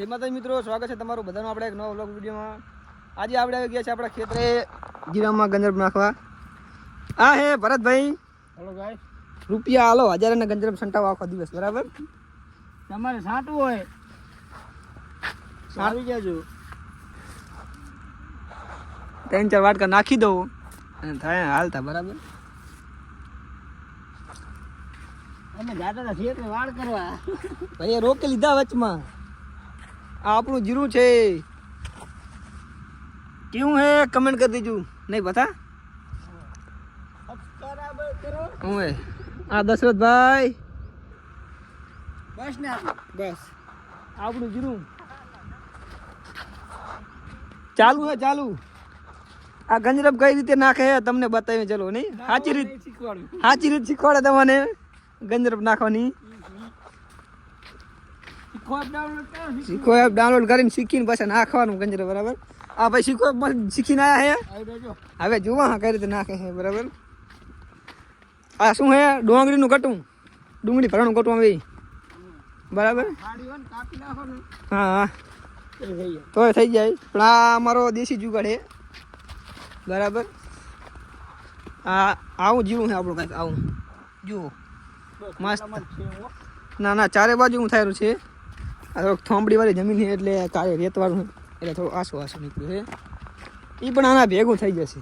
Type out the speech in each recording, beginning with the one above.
જય માતાજી મિત્રો, સ્વાગત છે તમારું બધાનું આપણે એક નવા વ્લોગ વિડીયોમાં। આજે આપણે આવી ગયા છે આપણા ખેતરે જીરામાં ગંજરબ નાખવા। આ હે ભરતભાઈ। હેલો ગાઈસ, રૂપિયા હાલો 1000 ના ગંજરબ સંટાવો આખો દિવસ, બરાબર? તમારે સાટવું હોય આવી જજો, 3-4 વાટકા નાખી દો અને થાય હાલતા, બરાબર? અમે જાતા હતા ખેતરે વાડ કરવા, ભાઈ રોકી લીધા વચમાં। આ આપણું જીરું છે, કેવું હે કમેન્ટ કરી દીજો, નહીં બતા સબસ્ક્રાઇબ કરો। હું હે આ દશરથભાઈ, બસ ને બસ આપણું જીરું ચાલુ હે, ચાલુ। આ ગંજરબ કઈ રીતે નાખે હે તમને બતાવી, ચલો નહીં સાચી રીત શીખવાડ્યું। સાચી રીત શીખવાડે તમને ગંજરબ નાખવાની। શીખો એપ ડાઉનલોડ કરીને શીખીને પછી નાખવાનું ગંજરબ, બરાબર? આ ભાઈ શીખો એપ શીખીને આવ્યા હે, હવે જોવા હા કઈ રીતે નાખે છે, બરાબર? આ શું હે? ડુંગળીનું કટું, ડુંગળી ભરવાનું કટું આવે, બરાબર? હા હા તો થઈ જાય, પણ આ અમારો દેશી જુગાડ છે, બરાબર? આ આવું જીવું છે આપણું કાંઈક આવું, જુઓ મસ્ત। ના ના, ચારે બાજુ હું થાયરું છે। આ થોડોક થોંભડી વાળી જમીન છે એટલે કાળે રેતવાળું એટલે થોડું આસું આસું નીકળ્યું છે, એ પણ આના ભેગું થઈ જશે।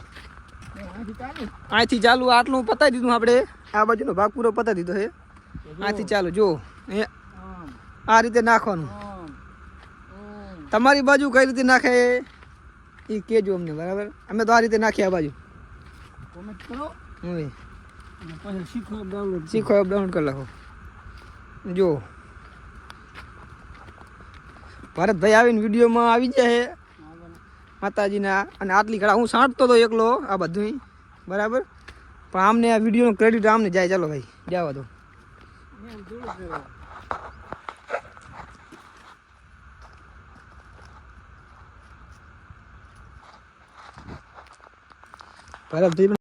અહીંથી ચાલુ આટલું પતાવી દીધું આપણે, આ બાજુનો ભાગ પૂરો પતાવી દીધો છે। અહીંથી ચાલુ જો આ રીતે નાખવાનું। તમારી બાજુ કઈ રીતે નાખે એ કહેજો અમને, બરાબર? અમે તો આ રીતે નાખીએ આ બાજુ। કોમેન્ટ કરો, હવે પછી શીખો ડાઉનલોડ શીખો એપ ડાઉનલોડ કરી નાખો। જો ભરતભાઈ આવીને વિડીયોમાં આવી જાય માતાજીના, અને આટલી ઘડા હું સાંટતો હતો એકલો આ બધું, બરાબર? પણ આમને આ વિડીયોનો ક્રેડિટ આમને જાય। ચાલો ભાઈ જવા દો। ભરતભાઈ